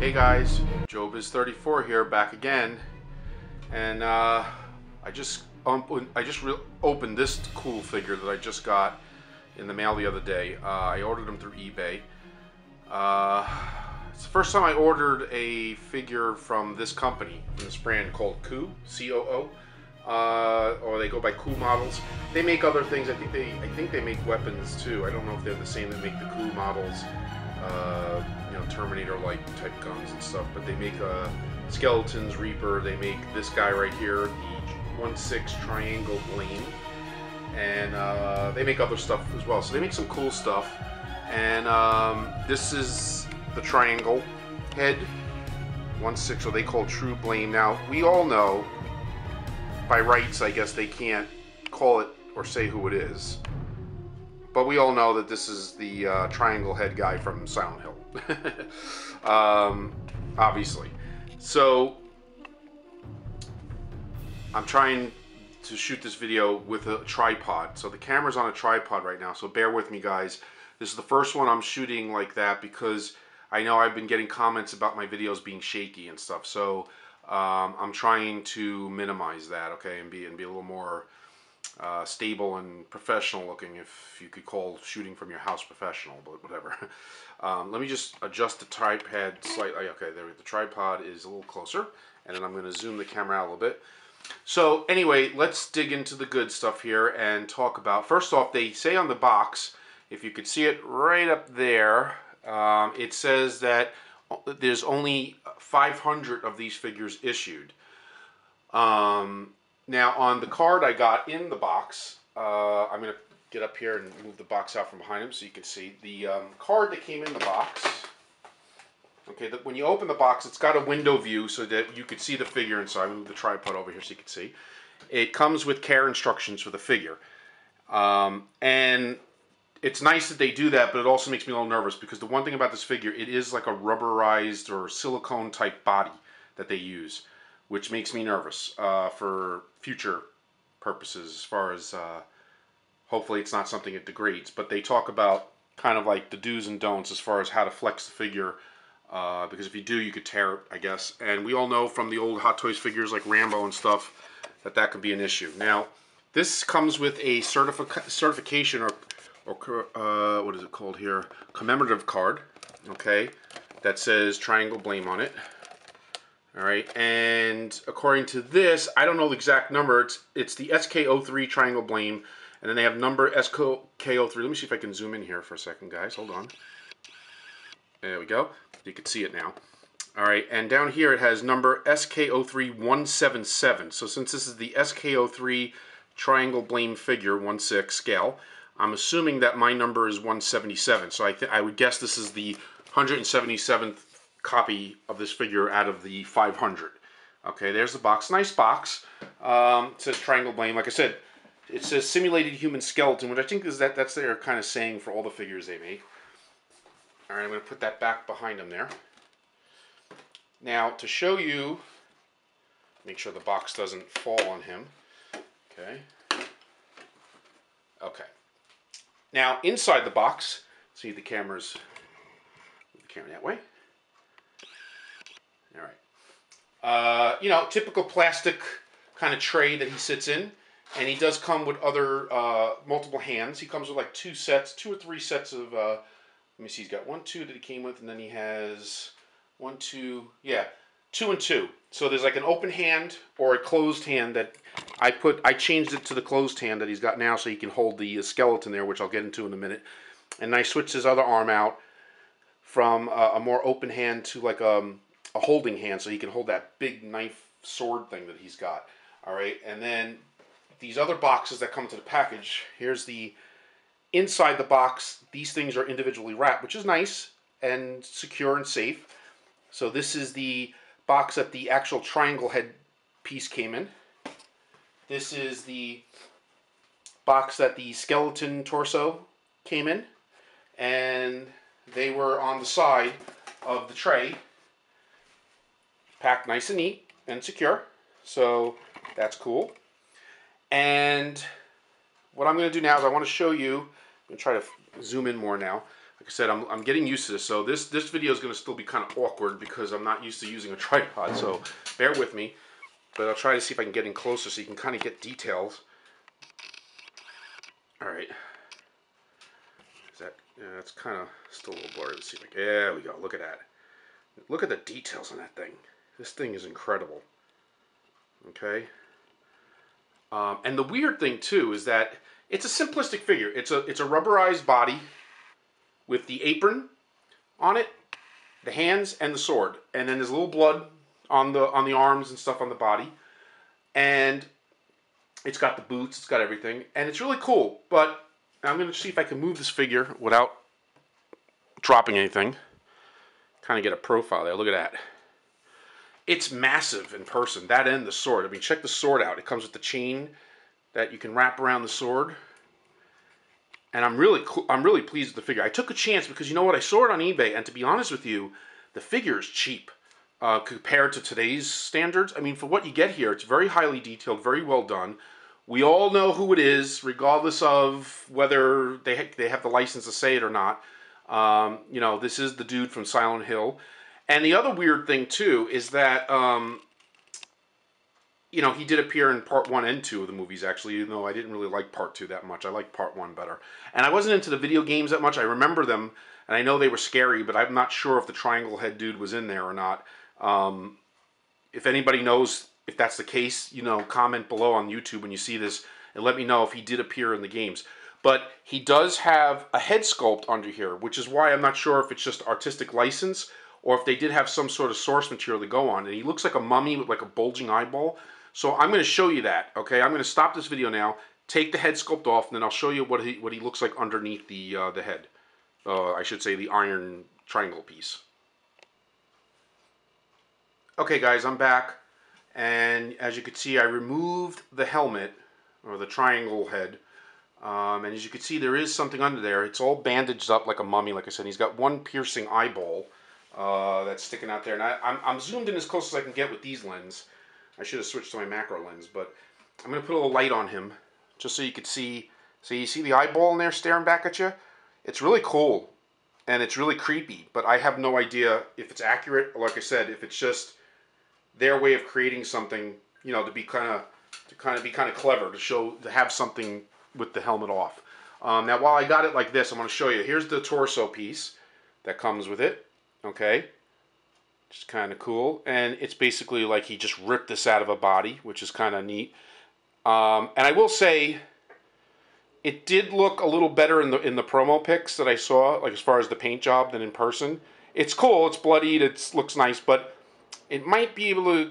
Hey guys, Joebizz34 here, back again, and I just opened this cool figure that I just got in the mail the other day. I ordered them through eBay. It's the first time I ordered a figure from this company, from this brand called Coo, C-O-O, or they go by Coo Models. They make other things. I think they make weapons too. I don't know if they're the same that make the Coo Models. You know, Terminator-like type guns and stuff, but they make Skeletons, Reaper. They make this guy right here, the 1/6 triangle blade, and they make other stuff as well. So they make some cool stuff, and this is the triangle head 1/6, or they call True Blame. Now we all know, by rights, I guess they can't call it or say who it is. But we all know that this is the triangle head guy from Silent Hill, obviously. So I'm trying to shoot this video with a tripod. So the camera's on a tripod right now, so bear with me, guys. This is the first one I'm shooting like that because I know I've been getting comments about my videos being shaky and stuff. So I'm trying to minimize that, okay, and be a little more stable and professional looking, if you could call shooting from your house professional, but whatever. Let me just adjust the tripod slightly. Okay, there, the tripod is a little closer, and then I'm going to zoom the camera out a little bit. So anyway, let's dig into the good stuff here and talk about, first off, they say on the box, if you could see it right up there, it says that there's only 500 of these figures issued. Now on the card I got in the box, I'm going to get up here and move the box out from behind him so you can see. The card that came in the box, okay, when you open the box, it's got a window view so that you could see the figure inside. I'm going to move the tripod over here so you can see. It comes with care instructions for the figure. And it's nice that they do that, but it also makes me a little nervous because the one thing about this figure, it is like a rubberized or silicone type body that they use, which makes me nervous for future purposes, as far as hopefully it's not something that degrades. But they talk about kind of like the do's and don'ts as far as how to flex the figure, because if you do, you could tear it, I guess. And we all know from the old Hot Toys figures like Rambo and stuff that could be an issue. Now, this comes with a certification or what is it called here? Commemorative card, okay, that says Triangle Blame on it. Alright, and according to this, I don't know the exact number, it's the SK03 Triangle Blame, and then they have number SK03. Let me see if I can zoom in here for a second, guys. Hold on. There we go. You can see it now. Alright, and down here it has number SK03-177. So since this is the SK03 Triangle Blame figure, 1/6 scale, I'm assuming that my number is 177. So I would guess this is the 177th copy of this figure out of the 500. Okay, there's the box. Nice box. It says Triangle Blame. Like I said, it says simulated human skeleton, which I think is that's their kind of saying for all the figures they make. All right, I'm going to put that back behind them there. Now, to show you, make sure the box doesn't fall on him. Okay. Okay. Now, inside the box, see the camera's, move the camera that way. All right. You know, typical plastic kind of tray that he sits in, and he does come with other multiple hands. He comes with like two or three sets of. Let me see. He's got 1, 2 that he came with, and then he has 1, 2. Yeah, 2 and 2. So there's like an open hand or a closed hand that I changed it to the closed hand that he's got now, so he can hold the skeleton there, which I'll get into in a minute. And I switched his other arm out from a more open hand to like a holding hand, so he can hold that big knife sword thing that he's got. All right, and then these other boxes that come to the package, here's the inside the box. These things are individually wrapped, which is nice and secure and safe. So this is the box that the actual triangle head piece came in. This is the box that the skeleton torso came in, and they were on the side of the tray, packed nice and neat and secure. So that's cool. And what I'm going to do now is I want to show you, I'm going to try to zoom in more now. Like I said, I'm getting used to this, so this video is going to still be kind of awkward because I'm not used to using a tripod, so bear with me. But I'll try to see if I can get in closer so you can kind of get details. All right. Is that, yeah, it's kind of still a little blurry. Let's see if I can, there we go. Look at that. Look at the details on that thing. This thing is incredible. Okay. And the weird thing too is that it's a simplistic figure. It's a rubberized body with the apron on it, the hands, and the sword. And then there's a little blood on the arms and stuff on the body. And it's got the boots, it's got everything, and it's really cool. But I'm going to see if I can move this figure without dropping anything. Kind of get a profile there. Look at that. It's massive in person. That and the sword. I mean, check the sword out. It comes with the chain that you can wrap around the sword. And I'm really pleased with the figure. I took a chance because you know what? I saw it on eBay, and to be honest with you, the figure is cheap compared to today's standards. I mean, for what you get here, it's very highly detailed, very well done. We all know who it is, regardless of whether they have the license to say it or not. You know, this is the dude from Silent Hill. And the other weird thing, too, is that, you know, he did appear in part 1 and 2 of the movies, actually, even though I didn't really like part 2 that much. I liked part 1 better. And I wasn't into the video games that much. I remember them, and I know they were scary, but I'm not sure if the triangle head dude was in there or not. If anybody knows if that's the case, you know, comment below on YouTube when you see this and let me know if he did appear in the games. But he does have a head sculpt under here, which is why I'm not sure if it's just artistic license or if they did have some sort of source material to go on. And he looks like a mummy with like a bulging eyeball. So I'm going to show you that, okay? I'm going to stop this video now, take the head sculpt off, and then I'll show you what he looks like underneath the head. I should say the iron triangle piece. Okay, guys, I'm back. And as you can see, I removed the helmet, or the triangle head. And as you can see, there is something under there. It's all bandaged up like a mummy, like I said. He's got one piercing eyeball that's sticking out there. And I'm zoomed in as close as I can get with these lenses. I should have switched to my macro lens, but I'm going to put a little light on him just so you could see. So you see the eyeball in there staring back at you? It's really cool, and it's really creepy, but I have no idea if it's accurate, or like I said, if it's just their way of creating something, you know, to be kind of clever, to have something with the helmet off. Now, while I got it like this, I'm going to show you. Here's the torso piece that comes with it, okay? Which is kind of cool, and it's basically like he just ripped this out of a body, which is kind of neat. And I will say, it did look a little better in the promo pics that I saw, like as far as the paint job, than in person. It's cool, it's bloodied, it looks nice, but it might be able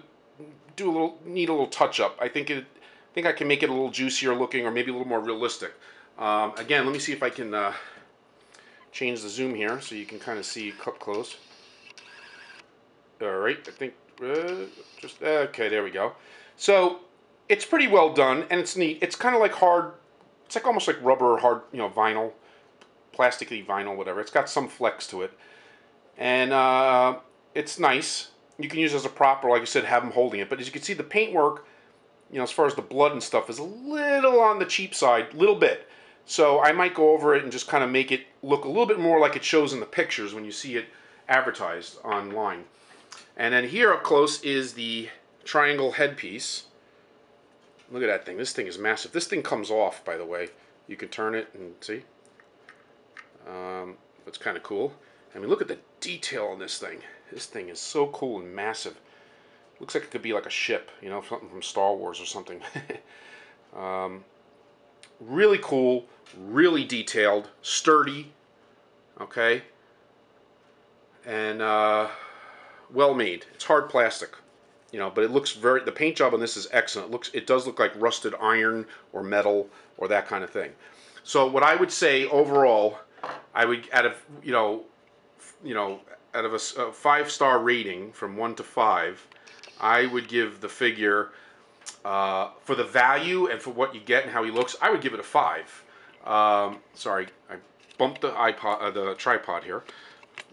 to need a little touch up. I think I can make it a little juicier looking, or maybe a little more realistic. Again, let me see if I can change the zoom here so you can kind of see up close. All right, I think just okay. There we go. So it's pretty well done, and it's neat. It's kind of like hard. It's like almost like rubber or hard, you know, vinyl, plasticky vinyl, whatever. It's got some flex to it, and it's nice. You can use it as a prop, or like I said, have them holding it. But as you can see, the paintwork, you know, as far as the blood and stuff, is a little on the cheap side, little bit. So I might go over it and just kind of make it look a little bit more like it shows in the pictures when you see it advertised online. And then here up close is the triangle headpiece. Look at that thing. This thing is massive. This thing comes off, by the way. You can turn it and see. It's kind of cool. I mean, look at the detail on this thing. This thing is so cool and massive. Looks like it could be like a ship, you know, something from Star Wars or something. Really cool, really detailed, sturdy, okay, and well made. It's hard plastic, you know, but it looks the paint job on this is excellent. It does look like rusted iron or metal or that kind of thing. So what I would say overall, I would, out of out of a 5-star rating from 1 to 5, I would give the figure, for the value and for what you get and how he looks, I would give it a 5. Sorry, I bumped the tripod here.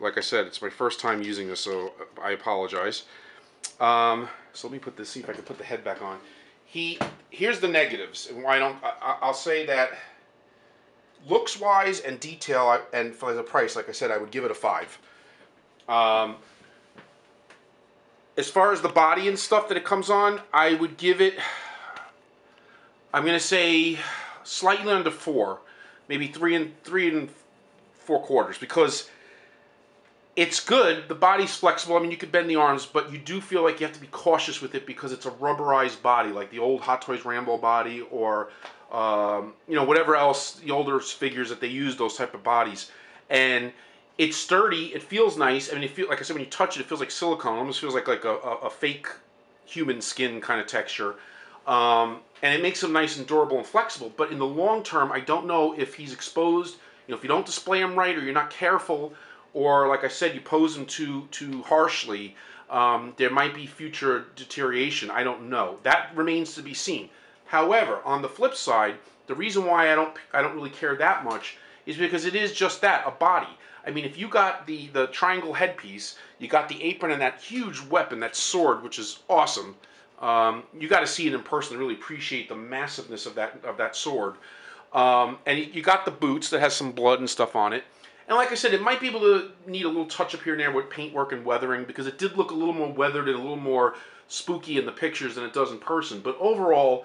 Like I said, it's my first time using this, so I apologize. So let me put this. See if I can put the head back on. Here's the negatives, and why I'll say that looks wise and detail, and for the price, like I said, I would give it a 5. As far as the body and stuff that it comes on, I would give it, I'm gonna say slightly under 4, maybe 3 3 4/4, because it's good. The body's flexible. I mean, you could bend the arms, but you do feel like you have to be cautious with it because it's a rubberized body, like the old Hot Toys Rambo body, or you know, whatever else, the older figures that they use those type of bodies. And it's sturdy. It feels nice. I mean, like I said, when you touch it, it feels like silicone. It almost feels like a fake human skin kind of texture. And it makes him nice and durable and flexible. But in the long term, I don't know if he's exposed. You know, if you don't display him right, or you're not careful, or like I said, you pose him too harshly, there might be future deterioration. I don't know. That remains to be seen. However, on the flip side, the reason why I don't really care that much is because it is just that, a body. I mean, if you got the triangle headpiece, you got the apron and that huge weapon, that sword, which is awesome. You got to see it in person to really appreciate the massiveness of that sword. And you got the boots that has some blood and stuff on it. And like I said, it might be able to need a little touch up here and there with paintwork and weathering, because it did look a little more weathered and a little more spooky in the pictures than it does in person. But overall,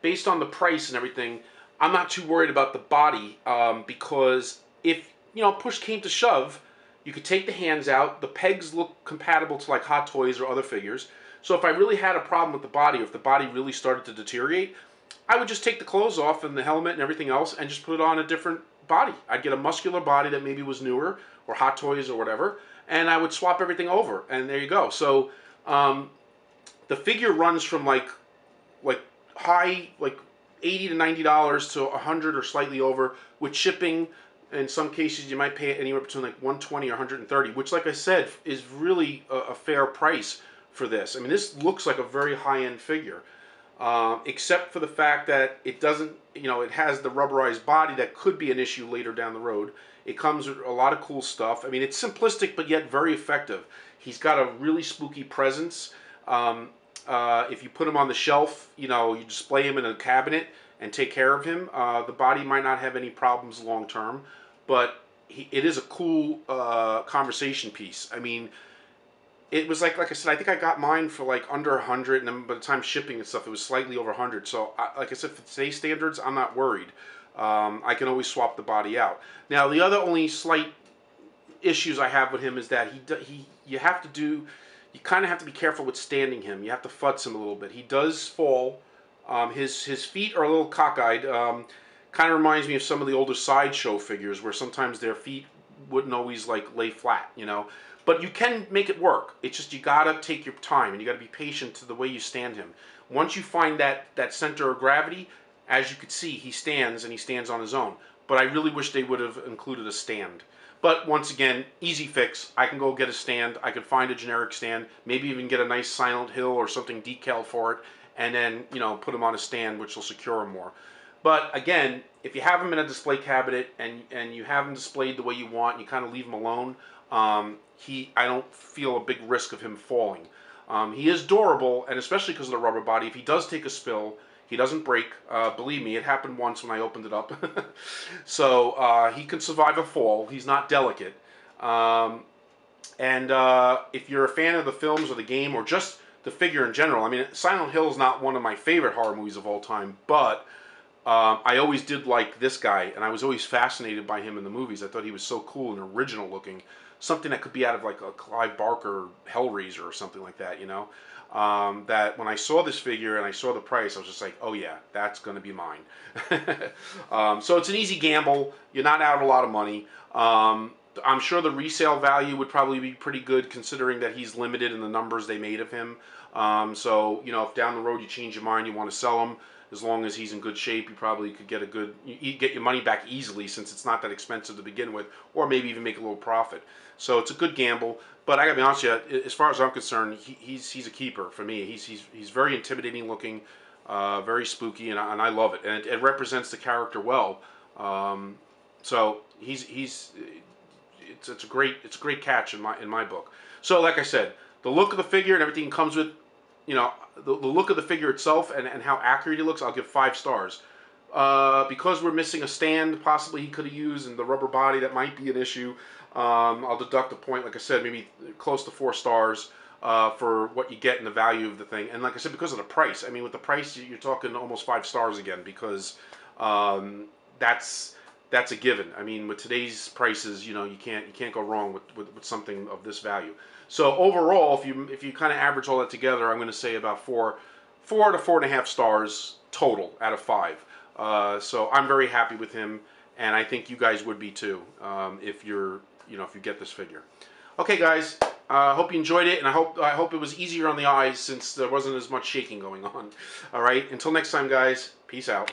based on the price and everything, I'm not too worried about the body, because if, you know, push came to shove, you could take the hands out. The pegs look compatible to like Hot Toys or other figures. So if I really had a problem with the body, or if the body really started to deteriorate, I would just take the clothes off and the helmet and everything else and just put it on a different body. I'd get a muscular body that maybe was newer, or Hot Toys or whatever, and I would swap everything over, and there you go. So the figure runs from like high, like $80 to $90 to $100 or slightly over, with shipping. In some cases, you might pay anywhere between like $120 or $130, which, like I said, is really a fair price for this. I mean, this looks like a very high-end figure, except for the fact that it doesn't, you know, it has the rubberized body that could be an issue later down the road. It comes with a lot of cool stuff. I mean, it's simplistic but yet very effective. He's got a really spooky presence. If you put him on the shelf, you know, you display him in a cabinet and take care of him, the body might not have any problems long term, but it is a cool conversation piece. I mean, it was like I said, I think I got mine for like under 100, and then by the time shipping and stuff, it was slightly over 100. So, like I said, for today's standards, I'm not worried. I can always swap the body out. Now, the other only slight issues I have with him is that you kind of have to be careful with standing him. You have to futz him a little bit. He does fall. His feet are a little cockeyed. Kind of reminds me of some of the older Sideshow figures, where sometimes their feet wouldn't always like lay flat, you know. But you can make it work. It's just you gotta take your time, and you gotta be patient to the way you stand him. Once you find that center of gravity, as you could see, he stands, and he stands on his own. But I really wish they would have included a stand. But once again, easy fix. I can go get a stand. I could find a generic stand, maybe even get a nice Silent Hill or something decal for it, and then, you know, put him on a stand, which will secure him more. But again, if you have him in a display cabinet and you have him displayed the way you want, and you kind of leave him alone, I don't feel a big risk of him falling. He is durable, and especially because of the rubber body, if he does take a spill, he doesn't break. Believe me, it happened once when I opened it up. So he can survive a fall. He's not delicate. And if you're a fan of the films or the game, or just the figure in general, I mean, Silent Hill is not one of my favorite horror movies of all time, but I always did like this guy, and I was always fascinated by him in the movies. I thought he was so cool and original looking. Something that could be out of like a Clive Barker Hellraiser or something like that, you know? That when I saw this figure and I saw the price, I was just like, oh yeah, that's going to be mine. So it's an easy gamble. You're not out a lot of money. I'm sure the resale value would probably be pretty good, considering that he's limited in the numbers they made of him. So, you know, if down the road you change your mind, you want to sell him, as long as he's in good shape, you probably could get get your money back easily, since it's not that expensive to begin with, or maybe even make a little profit. So it's a good gamble. But I gotta be honest with you, as far as I'm concerned, he's a keeper for me. He's very intimidating looking, very spooky, and I love it. And it represents the character well. So it's a great catch in my book. So like I said, the look of the figure and everything comes with, you know, the look of the figure itself and how accurate he looks, I'll give 5 stars. because we're missing a stand, possibly he could have used, and the rubber body, that might be an issue. I'll deduct a point, like I said, maybe close to 4 stars for what you get and the value of the thing. And like I said, because of the price, I mean, with the price, you're talking almost 5 stars again, because that's a given. I mean, with today's prices, you know, you can't go wrong with something of this value. So overall, if you kind of average all that together, I'm going to say about 4 to 4.5 stars total out of 5. So I'm very happy with him, and I think you guys would be too, if you get this figure. Okay, guys, I hope you enjoyed it, and I hope it was easier on the eyes since there wasn't as much shaking going on. All right, until next time, guys, peace out.